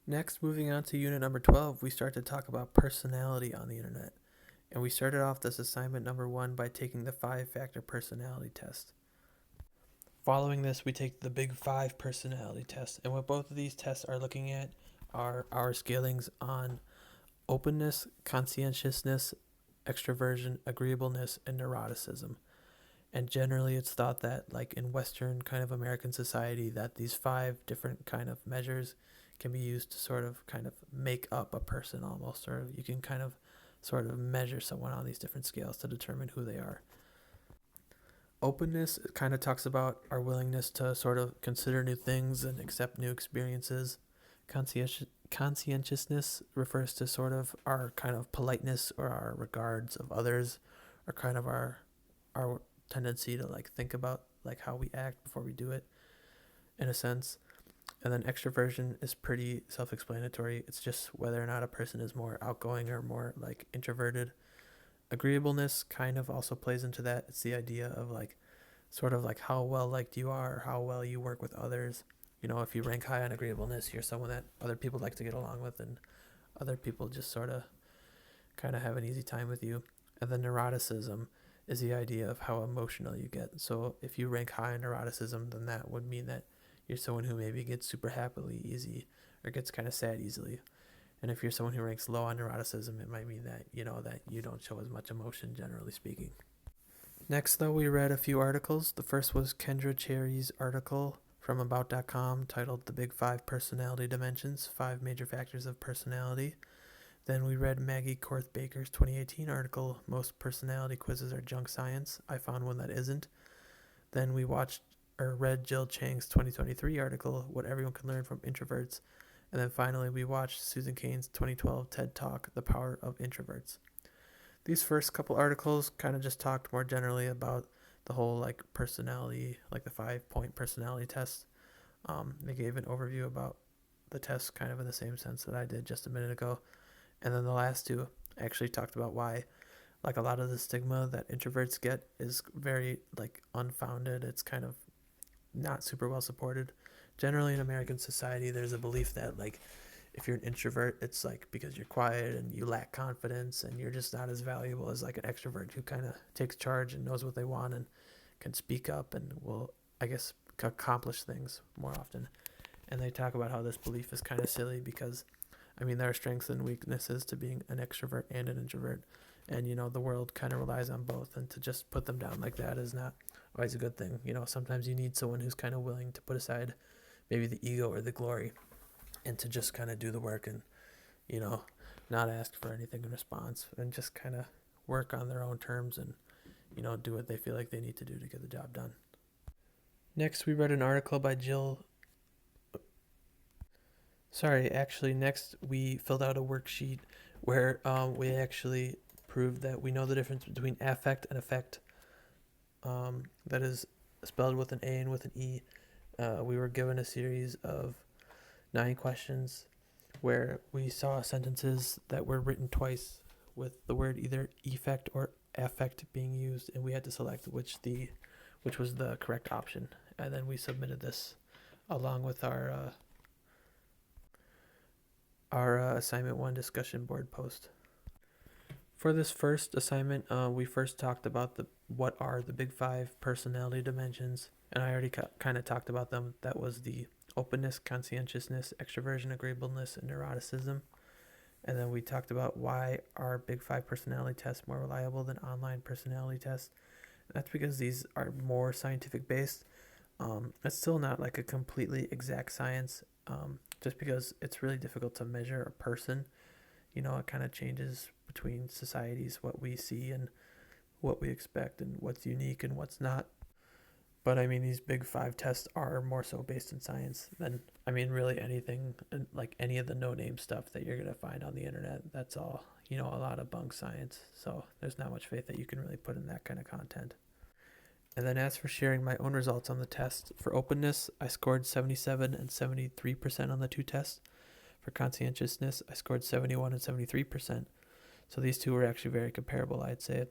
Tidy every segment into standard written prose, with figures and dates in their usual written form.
Next, moving on to unit number 12, we start to talk about personality on the internet. And we started off this assignment number 1 by taking the 5-factor personality test. Following this, we take the Big 5 personality test. And what both of these tests are looking at are our scalings on openness, conscientiousness, extroversion, agreeableness, and neuroticism. And generally, it's thought that, like in Western kind of American society, that these 5 different kind of measures can be used to sort of kind of make up a person almost, or you can kind of sort of measure someone on these different scales to determine who they are. Openness kind of talks about our willingness to sort of consider new things and accept new experiences. Conscientiousness refers to sort of our kind of politeness or our regards of others, or kind of our tendency to like think about like how we act before we do it, in a sense. And then extroversion is pretty self-explanatory. It's just whether or not a person is more outgoing or more like introverted. Agreeableness kind of also plays into that. It's the idea of like sort of like how well liked you are, or how well you work with others. You know, if you rank high on agreeableness, you're someone that other people like to get along with, and other people just sort of kind of have an easy time with you. And then neuroticism is the idea of how emotional you get. So if you rank high in neuroticism, then that would mean that you're someone who maybe gets super happily easy or gets kind of sad easily. And if you're someone who ranks low on neuroticism, it might mean that that you don't show as much emotion, generally speaking. Next, though, we read a few articles. The first was Kendra Cherry's article from About.com titled The Big 5 Personality Dimensions, 5 Major Factors of Personality. Then we read Maggie Korth Baker's 2018 article, Most Personality Quizzes Are Junk Science. I found one that isn't. Then we read Jill Chang's 2023 article, What Everyone Can Learn from Introverts. And then finally, we watched Susan Cain's 2012 TED Talk, The Power of Introverts. These first couple articles kind of just talked more generally about the whole like personality, like the 5-point personality test. They gave an overview about the test kind of in the same sense that I did just a minute ago. And then the last two actually talked about why like a lot of the stigma that introverts get is very like unfounded. It's kind of not super well supported. Generally in American society, there's a belief that like if you're an introvert, it's like because you're quiet and you lack confidence and you're just not as valuable as like an extrovert who kind of takes charge and knows what they want and can speak up and will, I guess, accomplish things more often. And they talk about how this belief is kind of silly because, I mean, there are strengths and weaknesses to being an extrovert and an introvert. And, the world kind of relies on both. And to just put them down like that is not always a good thing. Sometimes you need someone who's kind of willing to put aside maybe the ego or the glory and to just kind of do the work and, not ask for anything in response and just kind of work on their own terms and, do what they feel like they need to do to get the job done. Next, we read an article by Jill. Next we filled out a worksheet where we actually proved that we know the difference between affect and effect. That is spelled with an A and with an E. We were given a series of 9 questions where we saw sentences that were written twice with the word either effect or affect being used, and we had to select which was the correct option. And then we submitted this along with our assignment 1 discussion board post. For this first assignment, we first talked about what are the big 5 personality dimensions, and I already kind of talked about them. That was the openness, conscientiousness, extroversion, agreeableness, and neuroticism. And then we talked about why are big 5 personality tests more reliable than online personality tests. That's because these are more scientific based. It's still not like a completely exact science, just because it's really difficult to measure a person. It kind of changes between societies, what we see and what we expect and what's unique and what's not. But I mean, these big 5 tests are more so based in science than, really anything, like any of the no-name stuff that you're going to find on the internet. That's all, a lot of bunk science. So there's not much faith that you can really put in that kind of content. And then as for sharing my own results on the test, for openness, I scored 77 and 73% on the 2 tests. For conscientiousness, I scored 71 and 73%. So these two were actually very comparable, I'd say.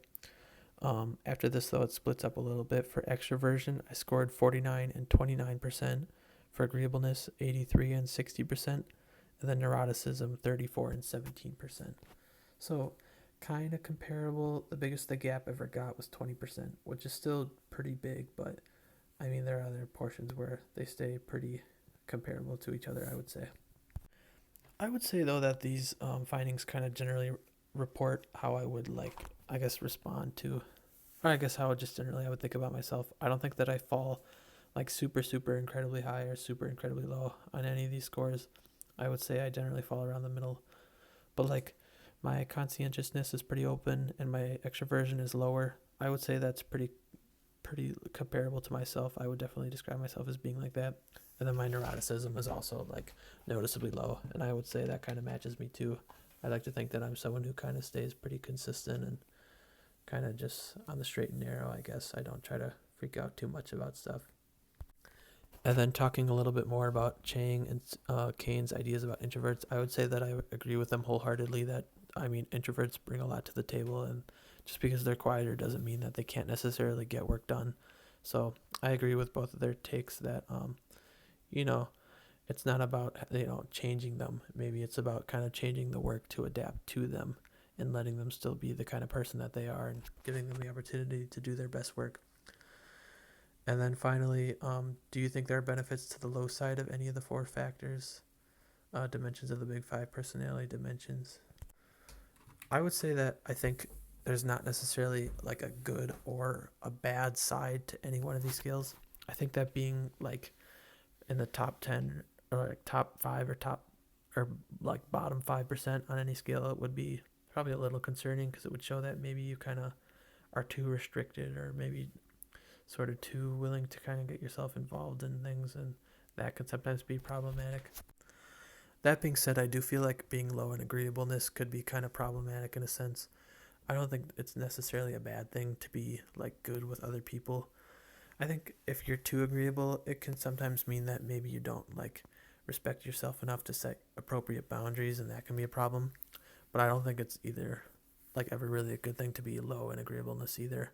After this, though, it splits up a little bit. For extroversion, I scored 49 and 29%. For agreeableness, 83 and 60%. and then neuroticism 34 and 17%. So kind of comparable. The biggest the gap ever got was 20%, which is still pretty big, but I mean, there are other portions where they stay pretty comparable to each other, I would say. I would say, though, that these findings kind of generally report how I would, like, I guess, respond to, or I guess how just generally I would think about myself. I don't think that I fall, like, super, super incredibly high or super incredibly low on any of these scores. I would say I generally fall around the middle. But, like, my conscientiousness is pretty open and my extroversion is lower. I would say that's pretty comparable to myself. I would definitely describe myself as being like that. And then my neuroticism is also like noticeably low, and I would say that kind of matches me too. I like to think that I'm someone who kind of stays pretty consistent and kind of just on the straight and narrow, I guess. I don't try to freak out too much about stuff. And then talking a little bit more about Chang and Kane's ideas about introverts, I would say that I agree with them wholeheartedly that, I mean, introverts bring a lot to the table, and just because they're quieter doesn't mean that they can't necessarily get work done. So I agree with both of their takes that, you know, it's not about, changing them. Maybe it's about kind of changing the work to adapt to them and letting them still be the kind of person that they are and giving them the opportunity to do their best work. And then finally, do you think there are benefits to the low side of any of the four factors, dimensions of the big five personality dimensions? I would say that I think there's not necessarily like a good or a bad side to any one of these skills. I think that being like in the top 10 or like top 5 or like bottom 5% on any scale, it would be probably a little concerning because it would show that maybe you kind of are too restricted or maybe sort of too willing to kind of get yourself involved in things, and that can sometimes be problematic. That being said, I do feel like being low in agreeableness could be kind of problematic in a sense. I don't think it's necessarily a bad thing to be like good with other people. I think if you're too agreeable, it can sometimes mean that maybe you don't like respect yourself enough to set appropriate boundaries, and that can be a problem. But I don't think it's either like ever really a good thing to be low in agreeableness either.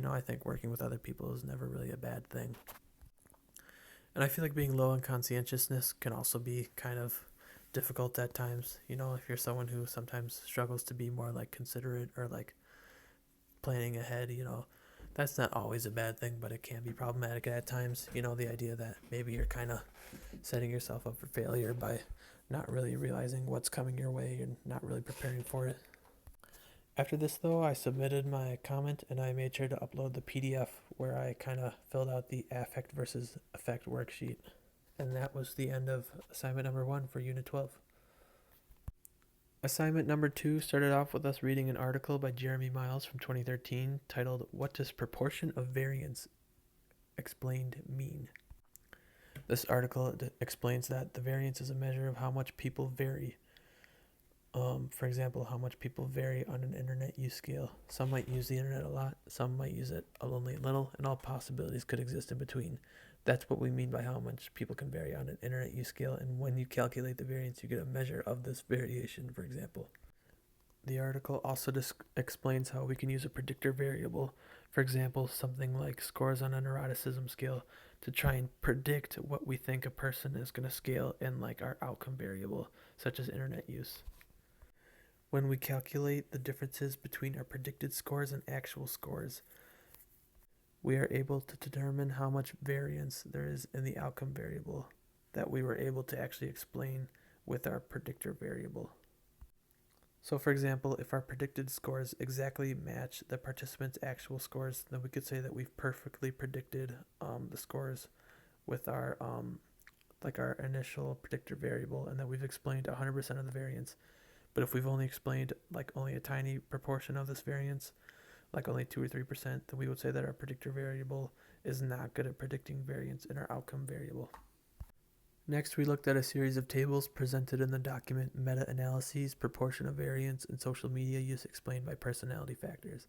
I think working with other people is never really a bad thing. And I feel like being low in conscientiousness can also be kind of difficult at times. If you're someone who sometimes struggles to be more like considerate or like planning ahead, that's not always a bad thing, but it can be problematic at times. The idea that maybe you're kind of setting yourself up for failure by not really realizing what's coming your way and not really preparing for it. After this, though, I submitted my comment and I made sure to upload the PDF where I kind of filled out the affect versus effect worksheet. And that was the end of assignment number 1 for Unit 12. Assignment number 2 started off with us reading an article by Jeremy Miles from 2013 titled, "What Does Proportion of Variance Explained Mean?" This article explains that the variance is a measure of how much people vary. For example, how much people vary on an internet use scale. Some might use the internet a lot, some might use it only a little, and all possibilities could exist in between. That's what we mean by how much people can vary on an internet use scale, and when you calculate the variance, you get a measure of this variation, for example. The article also explains how we can use a predictor variable, for example, something like scores on a neuroticism scale, to try and predict what we think a person is going to scale in like our outcome variable, such as internet use. When we calculate the differences between our predicted scores and actual scores, we are able to determine how much variance there is in the outcome variable that we were able to actually explain with our predictor variable. So for example, if our predicted scores exactly match the participants' actual scores, then we could say that we've perfectly predicted the scores with our our initial predictor variable, and that we've explained 100% of the variance. But if we've only explained like only a tiny proportion of this variance, like only 2 or 3%, then we would say that our predictor variable is not good at predicting variance in our outcome variable. Next, we looked at a series of tables presented in the document Meta-Analyses, Proportion of Variance, and Social Media Use Explained by Personality Factors.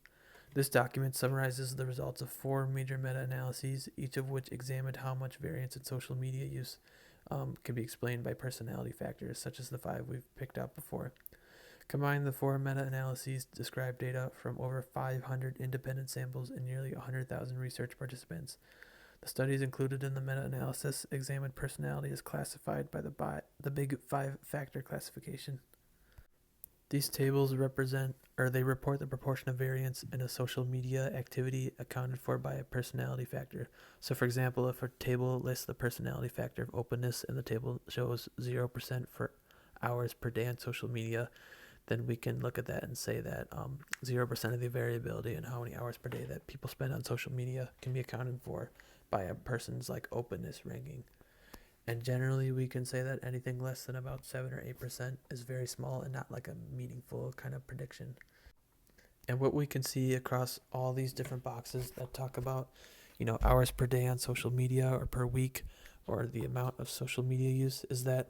This document summarizes the results of 4 major meta-analyses, each of which examined how much variance in social media use can be explained by personality factors, such as the 5 we've picked out before. Combined, the 4 meta-analyses describe data from over 500 independent samples and nearly 100,000 research participants. The studies included in the meta-analysis examined personality as classified by the Big Five factor classification. These tables report the proportion of variance in a social media activity accounted for by a personality factor. So, for example, if a table lists the personality factor of openness and the table shows 0% for hours per day on social media, then we can look at that and say that 0% of the variability in how many hours per day that people spend on social media can be accounted for by a person's like openness ranking. And generally, we can say that anything less than about 7 or 8% is very small and not like a meaningful kind of prediction. And what we can see across all these different boxes that talk about, hours per day on social media or per week or the amount of social media use is that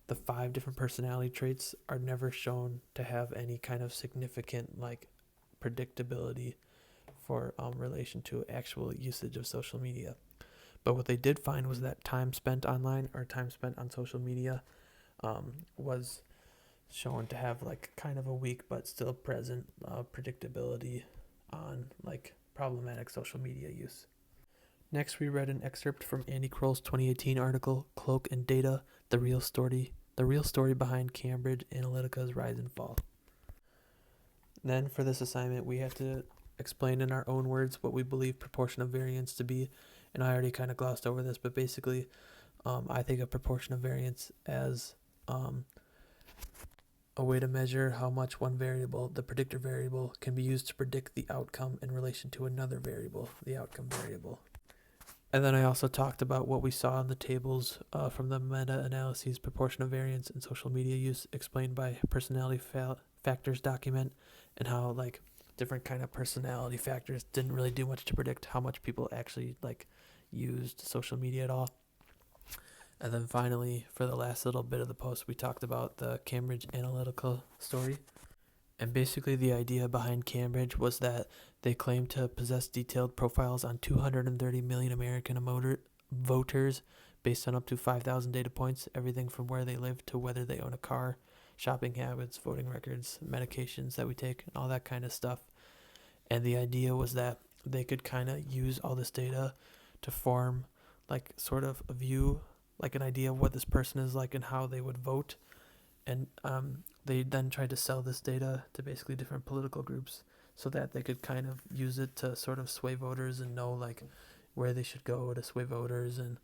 the 5 different personality traits are never shown to have any kind of significant like predictability for relation to actual usage of social media. But what they did find was that time spent online or time spent on social media was shown to have like kind of a weak but still present predictability on like problematic social media use. Next, we read an excerpt from Andy Kroll's 2018 article, Cloak and Data, the real story behind Cambridge Analytica's rise and fall. Then for this assignment, we had to explain in our own words what we believe proportion of variance to be. And I already kind of glossed over this, but basically, I think of proportion of variance as a way to measure how much one variable, the predictor variable, can be used to predict the outcome in relation to another variable, the outcome variable. And then I also talked about what we saw in the tables from the meta-analyses proportion of variance in social media use explained by personality factors document, and how like different kind of personality factors didn't really do much to predict how much people actually like used social media at all. And then finally, for the last little bit of the post, we talked about the Cambridge Analytica story. And basically the idea behind Cambridge was that they claimed to possess detailed profiles on 230 million American voters based on up to 5,000 data points, everything from where they live to whether they own a car, shopping habits, voting records, medications that we take, and all that kind of stuff. And the idea was that they could kind of use all this data to form like sort of a view, like an idea of what this person is like and how they would vote. And they then tried to sell this data to basically different political groups so that they could kind of use it to sort of sway voters and know like where they should go to sway voters and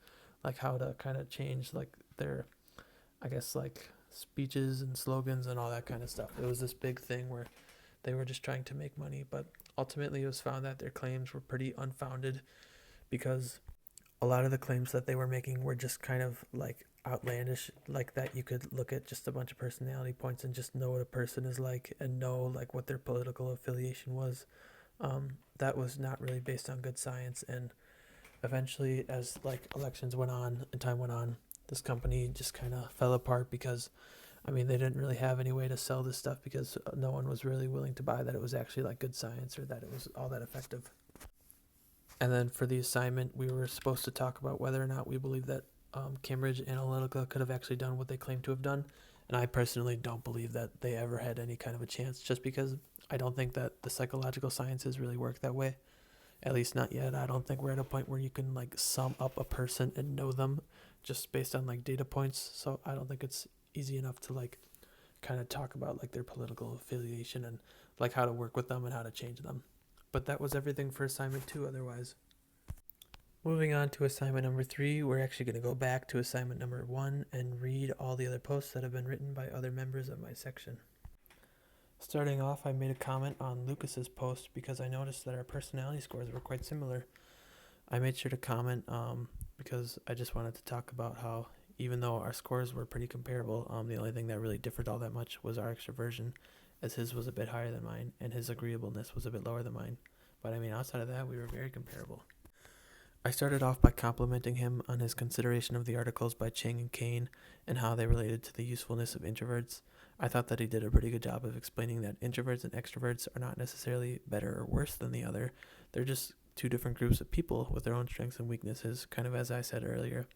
like how to kind of change like their, I guess, like speeches and slogans and all that kind of stuff. It was this big thing where they were just trying to make money, but ultimately it was found that their claims were pretty unfounded because a lot of the claims that they were making were just kind of like outlandish, like that you could look at just a bunch of personality points and just know what a person is like and know like what their political affiliation was. That was not really based on good science, and eventually as like elections went on and time went on, this company just kind of fell apart because they didn't really have any way to sell this stuff because no one was really willing to buy that it was actually like good science or that it was all that effective. And then for the assignment, we were supposed to talk about whether or not we believe that Cambridge Analytica could have actually done what they claim to have done. And I personally don't believe that they ever had any kind of a chance, just because I don't think that the psychological sciences really work that way. At least not yet. I don't think we're at a point where you can like sum up a person and know them just based on like data points. So I don't think it's easy enough to like kind of talk about like their political affiliation and like how to work with them and how to change them. But that was everything for assignment 2 otherwise. Moving on to assignment number 3, we're actually going to go back to assignment number 1 and read all the other posts that have been written by other members of my section. Starting off, I made a comment on Lucas's post because I noticed that our personality scores were quite similar. I made sure to comment because I just wanted to talk about how even though our scores were pretty comparable, the only thing that really differed all that much was our extroversion, as his was a bit higher than mine and his agreeableness was a bit lower than mine. But outside of that, we were very comparable. I started off by complimenting him on his consideration of the articles by Chang and Kane and how they related to the usefulness of introverts. I thought that he did a pretty good job of explaining that introverts and extroverts are not necessarily better or worse than the other. They're just two different groups of people with their own strengths and weaknesses, kind of as I said earlier.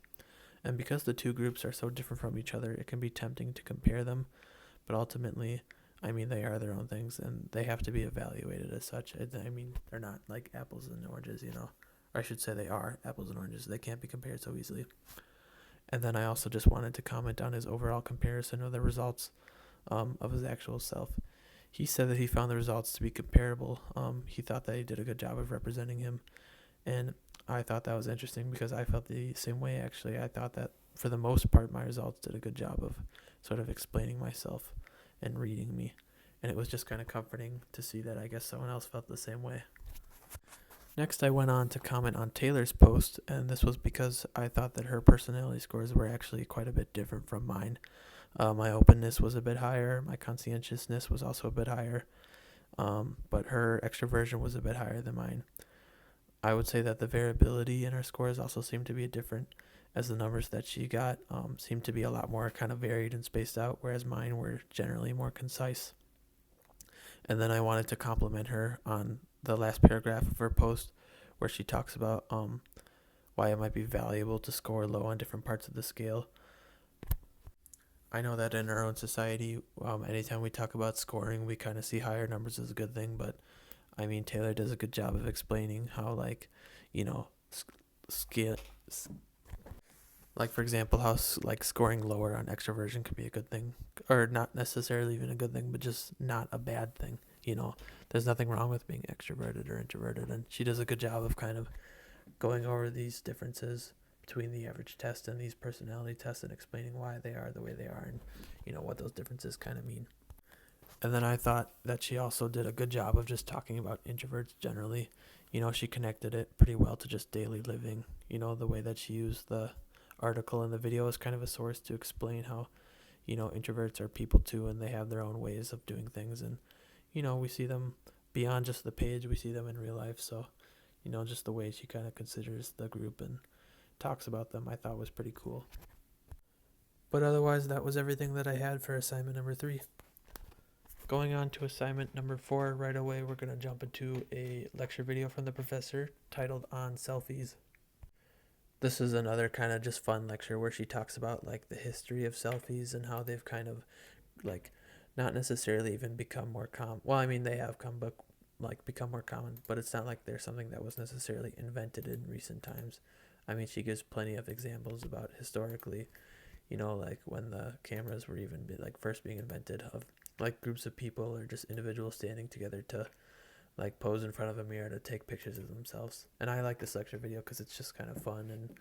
And because the two groups are so different from each other, it can be tempting to compare them. But ultimately, they are their own things and they have to be evaluated as such. They're not like apples and oranges, Or I should say they are apples and oranges. They can't be compared so easily. And then I also just wanted to comment on his overall comparison of the results of his actual self. He said that he found the results to be comparable. He thought that he did a good job of representing him. And I thought that was interesting because I felt the same way, actually. I thought that for the most part, my results did a good job of sort of explaining myself and reading me. And it was just kind of comforting to see that I guess someone else felt the same way. Next, I went on to comment on Taylor's post, and this was because I thought that her personality scores were actually quite a bit different from mine. My openness was a bit higher, my conscientiousness was also a bit higher, but her extroversion was a bit higher than mine. I would say that the variability in her scores also seemed to be different, as the numbers that she got seemed to be a lot more kind of varied and spaced out, whereas mine were generally more concise. And then I wanted to compliment her on the last paragraph of her post, where she talks about why it might be valuable to score low on different parts of the scale. I know that in our own society, anytime we talk about scoring, we kind of see higher numbers as a good thing, but I mean, Taylor does a good job of explaining how, like, you know, scale, like, for example, how, like, scoring lower on extroversion could be a good thing, or not necessarily even a good thing, but just not a bad thing. You know, there's nothing wrong with being extroverted or introverted, and she does a good job of kind of going over these differences between the average test and these personality tests and explaining why they are the way they are and, you know, what those differences kind of mean. And then I thought that she also did a good job of just talking about introverts generally. You know, she connected it pretty well to just daily living. You know, the way that she used the article and the video as kind of a source to explain how, you know, introverts are people too, and they have their own ways of doing things. And, you know, we see them beyond just the page, we see them in real life. So, you know, just the way she kind of considers the group and talks about them, I thought was pretty cool. But otherwise, that was everything that I had for assignment number 3. Going on to assignment number 4, right away we're going to jump into a lecture video from the professor titled On Selfies. This is another kind of just fun lecture where she talks about, like, the history of selfies and how they've kind of, like, not necessarily even become more common. Well, I mean, they have become more common, but it's not like they're something that was necessarily invented in recent times. I mean, she gives plenty of examples about historically, you know, like when the cameras were even first being invented, of like groups of people or just individuals standing together to like pose in front of a mirror to take pictures of themselves. And I like this lecture video because it's just kind of fun, and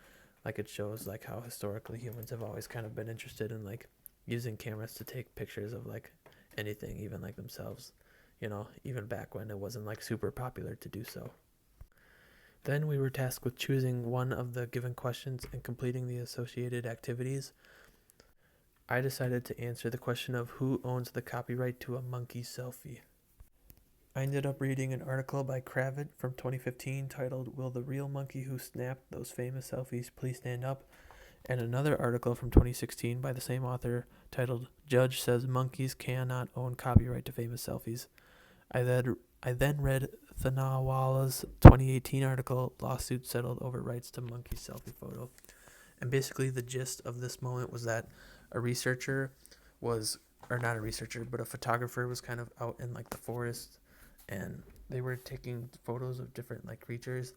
like it shows like how historically humans have always kind of been interested in like using cameras to take pictures of like anything, even like themselves, you know, even back when it wasn't like super popular to do so. Then we were tasked with choosing one of the given questions and completing the associated activities. I decided to answer the question of who owns the copyright to a monkey selfie. I ended up reading an article by Kravitz from 2015 titled "Will the Real Monkey Who Snapped Those Famous Selfies Please Stand Up?" and another article from 2016 by the same author titled "Judge Says Monkeys Cannot Own Copyright to Famous Selfies." I then read Thanawala's 2018 article, "Lawsuit Settled Over Rights to Monkey Selfie Photo." And basically the gist of this moment was that a photographer was kind of out in like the forest, and they were taking photos of different like creatures,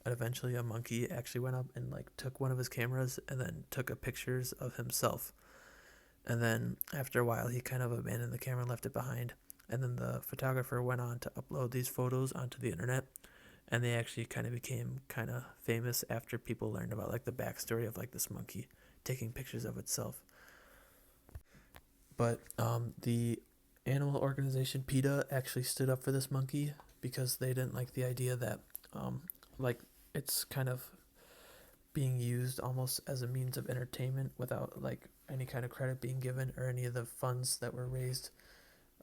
and eventually a monkey actually went up and like took one of his cameras and then took a pictures of himself. And then after a while he kind of abandoned the camera and left it behind. And then the photographer went on to upload these photos onto the internet, and they actually kind of became kind of famous after people learned about like the backstory of like this monkey taking pictures of itself. But the animal organization PETA actually stood up for this monkey because they didn't like the idea that like it's kind of being used almost as a means of entertainment without like any kind of credit being given or any of the funds that were raised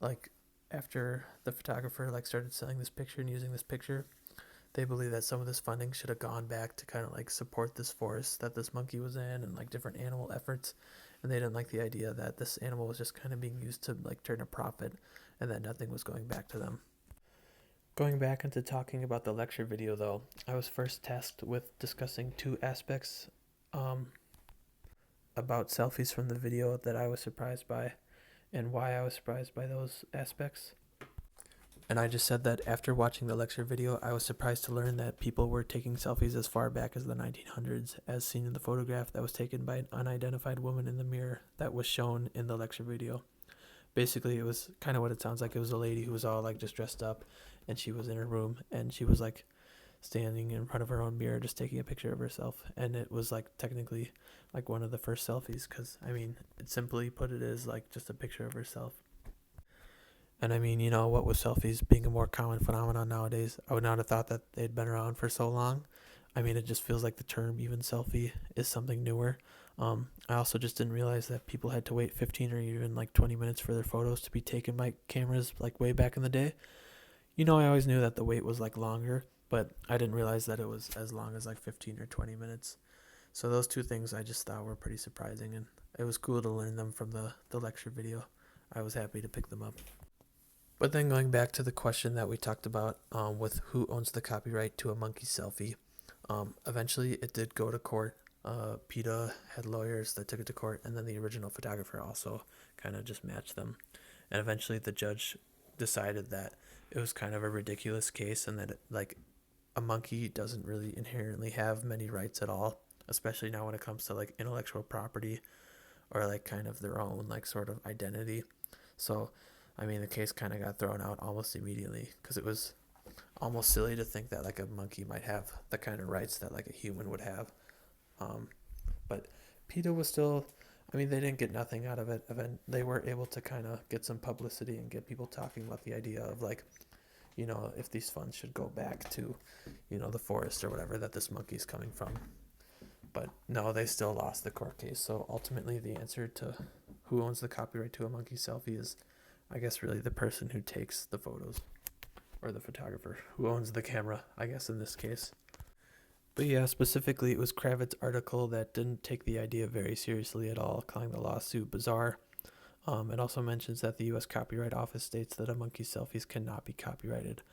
like after the photographer like started selling this picture and using this picture. They believe that some of this funding should have gone back to kind of like support this forest that this monkey was in and like different animal efforts. And they didn't like the idea that this animal was just kind of being used to like turn a profit and that nothing was going back to them. Going back into talking about the lecture video though, I was first tasked with discussing 2 aspects about selfies from the video that I was surprised by and why I was surprised by those aspects. And I just said that after watching the lecture video, I was surprised to learn that people were taking selfies as far back as the 1900s, as seen in the photograph that was taken by an unidentified woman in the mirror that was shown in the lecture video. Basically, it was kind of what it sounds like. It was a lady who was all like just dressed up, and she was in her room, and she was like standing in front of her own mirror just taking a picture of herself. And it was like technically like one of the first selfies, because I mean, it simply put, it is like just a picture of herself. And I mean, what with selfies being a more common phenomenon nowadays, I would not have thought that they'd been around for so long. I mean, it just feels like the term even selfie is something newer. I also just didn't realize that people had to wait 15 or even like 20 minutes for their photos to be taken by cameras like way back in the day. I always knew that the wait was like longer, but I didn't realize that it was as long as like 15 or 20 minutes. So those two things I just thought were pretty surprising, and it was cool to learn them from the lecture video. I was happy to pick them up. But then going back to the question that we talked about with who owns the copyright to a monkey selfie, eventually it did go to court. PETA had lawyers that took it to court, and then the original photographer also kind of just matched them. And eventually the judge decided that it was kind of a ridiculous case, and that like a monkey doesn't really inherently have many rights at all, especially now when it comes to like intellectual property or like kind of their own like sort of identity. So I mean, the case kind of got thrown out almost immediately, because it was almost silly to think that like a monkey might have the kind of rights that like a human would have. But PETA was still, I mean, they didn't get nothing out of it. They were able to kind of get some publicity and get people talking about the idea of like, if these funds should go back to, the forest or whatever that this monkey's coming from. But no, they still lost the court case. So ultimately the answer to who owns the copyright to a monkey selfie is, I guess, really the person who takes the photos, or the photographer who owns the camera, I guess, in this case. But yeah, specifically, it was Kravitz's article that didn't take the idea very seriously at all, calling the lawsuit bizarre. It also mentions that the U.S. Copyright Office states that a monkey's selfies cannot be copyrighted.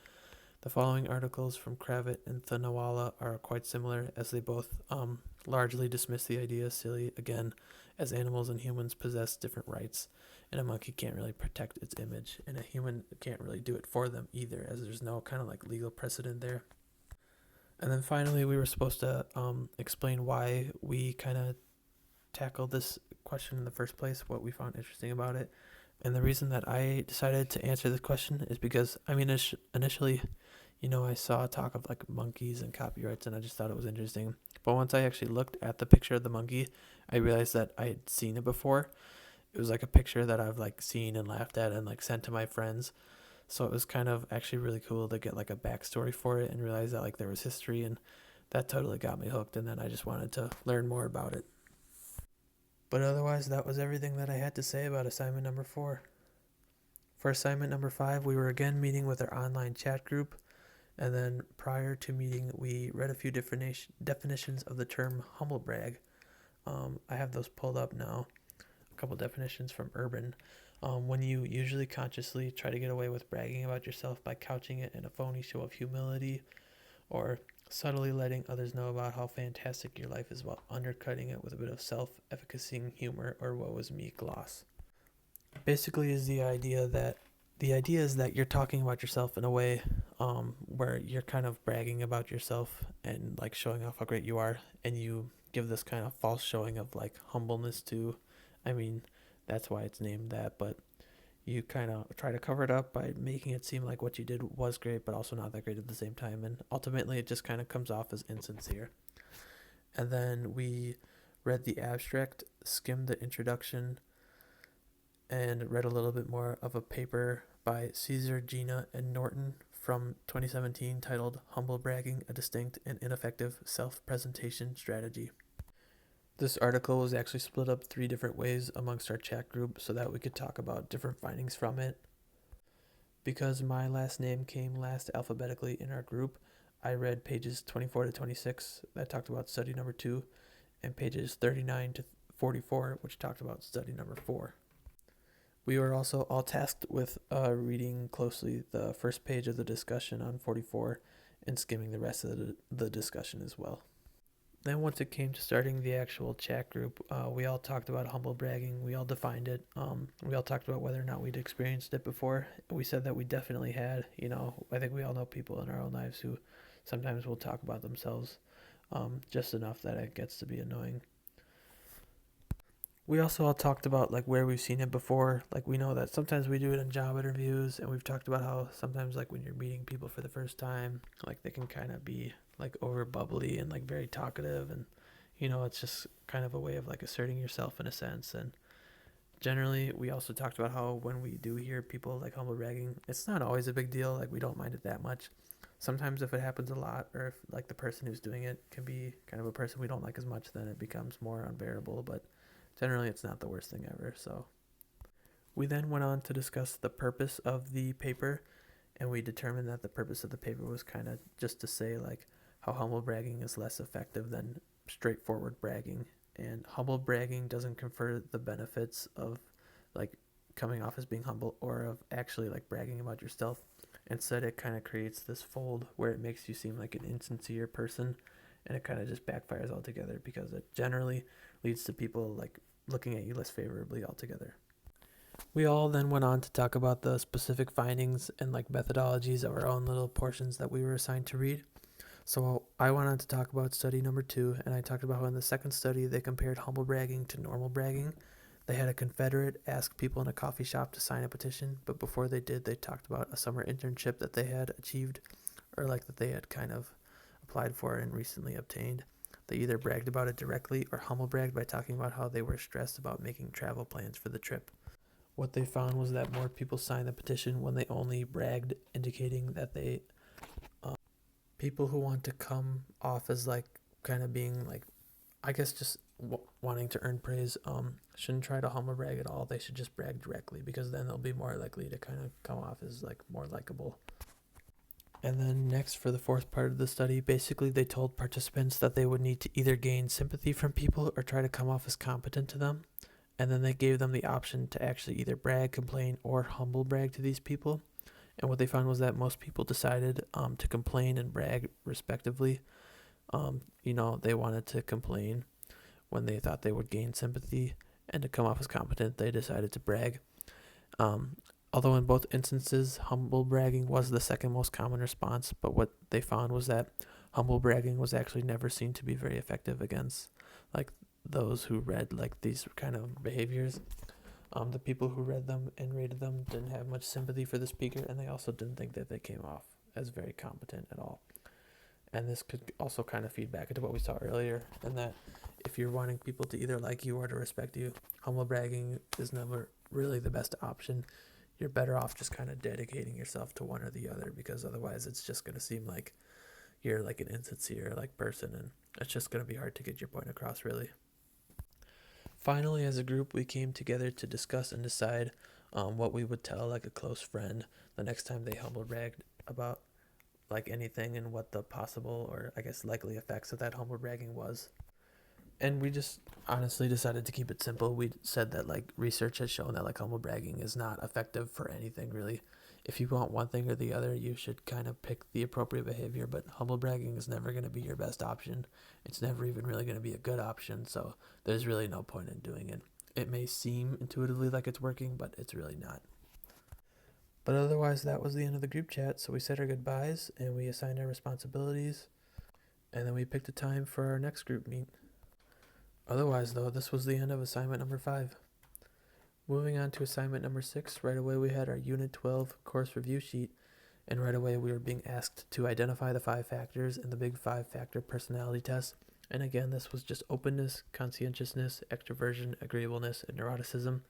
The following articles from Kravitz and Thanawala are quite similar, as they both largely dismiss the idea as silly, again, as animals and humans possess different rights, and a monkey can't really protect its image, and a human can't really do it for them either, as there's no kind of like legal precedent there. And then finally, we were supposed to explain why we kind of tackled this question in the first place, what we found interesting about it. And the reason that I decided to answer this question is because, I mean, initially, I saw talk of like monkeys and copyrights, and I just thought it was interesting. But once I actually looked at the picture of the monkey, I realized that I had seen it before. It was like a picture that I've like seen and laughed at and like sent to my friends. So it was kind of actually really cool to get like a backstory for it and realize that like there was history, and that totally got me hooked, and then I just wanted to learn more about it. But otherwise, that was everything that I had to say about assignment number 4. For assignment number 5, we were again meeting with our online chat group, and then prior to meeting, we read a few definitions of the term humble brag. I have those pulled up now. A couple definitions from Urban. When you usually consciously try to get away with bragging about yourself by couching it in a phony show of humility, or subtly letting others know about how fantastic your life is while undercutting it with a bit of self-efficacy, humor, or woe is me gloss. Basically, is the idea is that you're talking about yourself in a way where you're kind of bragging about yourself and like showing off how great you are, and you give this kind of false showing of like humbleness too. I mean, that's why it's named that, but you kind of try to cover it up by making it seem like what you did was great, but also not that great at the same time, and ultimately it just kind of comes off as insincere. And then we read the abstract, skimmed the introduction, and read a little bit more of a paper by Caesar, Gina, and Norton from 2017 titled Humble Bragging, a Distinct and Ineffective Self-Presentation Strategy. This article was actually split up 3 different ways amongst our chat group so that we could talk about different findings from it. Because my last name came last alphabetically in our group, I read pages 24 to 26 that talked about study number 2, and pages 39 to 44, which talked about study number 4. We were also all tasked with reading closely the first page of the discussion on 44 and skimming the rest of the discussion as well. Then once it came to starting the actual chat group, we all talked about humble bragging. We all defined it. We all talked about whether or not we'd experienced it before. We said that we definitely had. I think we all know people in our own lives who sometimes will talk about themselves just enough that it gets to be annoying. We also all talked about like where we've seen it before. Like we know that sometimes we do it in job interviews, and we've talked about how sometimes like when you're meeting people for the first time, like they can kind of be like over bubbly and like very talkative, and it's just kind of a way of like asserting yourself in a sense. And generally, we also talked about how when we do hear people like humble bragging, it's not always a big deal. Like we don't mind it that much. Sometimes if it happens a lot, or if like the person who's doing it can be kind of a person we don't like as much, then it becomes more unbearable. But generally, it's not the worst thing ever. So we then went on to discuss the purpose of the paper, and we determined that the purpose of the paper was kind of just to say like how humble bragging is less effective than straightforward bragging, and humble bragging doesn't confer the benefits of like coming off as being humble or of actually like bragging about yourself. Instead, it kind of creates this fold where it makes you seem like an insincere person, and it kind of just backfires altogether because it generally leads to people like looking at you less favorably altogether. We all then went on to talk about the specific findings and like methodologies of our own little portions that we were assigned to read. So I went on to talk about study number 2, and I talked about how in the second study they compared humble bragging to normal bragging. They had a Confederate ask people in a coffee shop to sign a petition, but before they did, they talked about a summer internship that they had achieved, or like that they had kind of applied for and recently obtained. They either bragged about it directly or humble bragged by talking about how they were stressed about making travel plans for the trip. What they found was that more people signed the petition when they only bragged, indicating that people who want to come off as like kind of being like, I guess just wanting to earn praise shouldn't try to humble brag at all. They should just brag directly, because then they'll be more likely to kind of come off as like more likable. And then next, for the fourth part of the study, basically they told participants that they would need to either gain sympathy from people or try to come off as competent to them. And then they gave them the option to actually either brag, complain, or humble brag to these people. And what they found was that most people decided to complain and brag respectively. They wanted to complain when they thought they would gain sympathy, and to come off as competent, they decided to brag. Although in both instances, humble bragging was the second most common response, but what they found was that humble bragging was actually never seen to be very effective against like those who read like these kind of behaviors. The people who read them and rated them didn't have much sympathy for the speaker, and they also didn't think that they came off as very competent at all. And this could also kind of feed back into what we saw earlier, and that if you're wanting people to either like you or to respect you, humble bragging is never really the best option. You're better off just kind of dedicating yourself to one or the other, because otherwise it's just going to seem like you're like an insincere like person, and it's just going to be hard to get your point across, really. Finally, as a group, we came together to discuss and decide what we would tell like a close friend the next time they humble bragged about like anything, and what the possible or I guess likely effects of that humble bragging was. And we just honestly decided to keep it simple. We said that like research has shown that like humble bragging is not effective for anything really. If you want one thing or the other, you should kind of pick the appropriate behavior, but humble bragging is never going to be your best option. It's never even really going to be a good option, so there's really no point in doing it. It may seem intuitively like it's working, but it's really not. But otherwise, that was the end of the group chat, so we said our goodbyes and we assigned our responsibilities, and then we picked a time for our next group meet. Otherwise, though, this was the end of assignment number 5. Moving on to assignment number 6, right away we had our Unit 12 course review sheet, and right away we were being asked to identify the 5 factors in the big 5-factor personality test. And again, this was just openness, conscientiousness, extroversion, agreeableness, and neuroticism.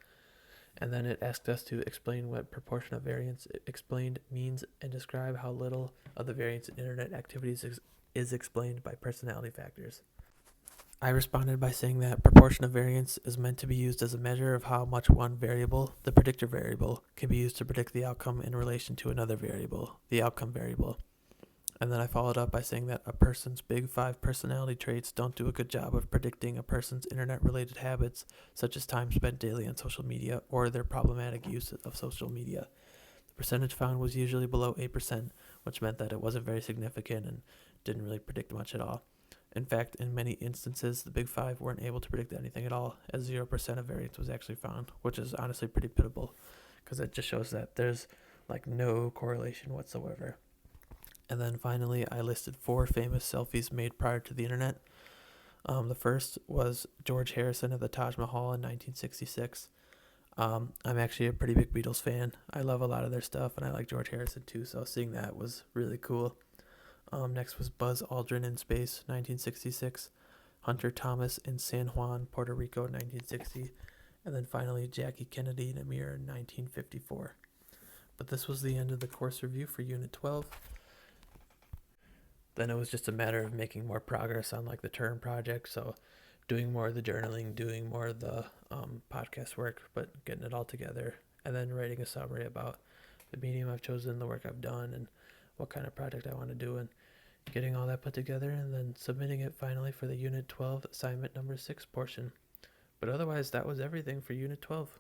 And then it asked us to explain what proportion of variance explained means, and describe how little of the variance in internet activities is explained by personality factors. I responded by saying that proportion of variance is meant to be used as a measure of how much one variable, the predictor variable, can be used to predict the outcome in relation to another variable, the outcome variable. And then I followed up by saying that a person's big 5 personality traits don't do a good job of predicting a person's internet-related habits, such as time spent daily on social media or their problematic use of social media. The percentage found was usually below 8%, which meant that it wasn't very significant and didn't really predict much at all. In fact, in many instances, the Big Five weren't able to predict anything at all, as 0% of variance was actually found, which is honestly pretty pitiable, because it just shows that there's like no correlation whatsoever. And then finally, I listed 4 famous selfies made prior to the internet. The first was George Harrison of the Taj Mahal in 1966. I'm actually a pretty big Beatles fan. I love a lot of their stuff, and I like George Harrison too, so seeing that was really cool. Next was Buzz Aldrin in space, 1966. Hunter Thomas in San Juan, Puerto Rico, 1960. And then finally, Jackie Kennedy in a mirror in 1954. But this was the end of the course review for Unit 12. Then it was just a matter of making more progress on like the term project. So doing more of the journaling, doing more of the podcast work, but getting it all together, and then writing a summary about the medium I've chosen, the work I've done, and what kind of project I want to do, and getting all that put together, and then submitting it finally for the Unit 12 assignment number 6 portion. But otherwise, that was everything for Unit 12.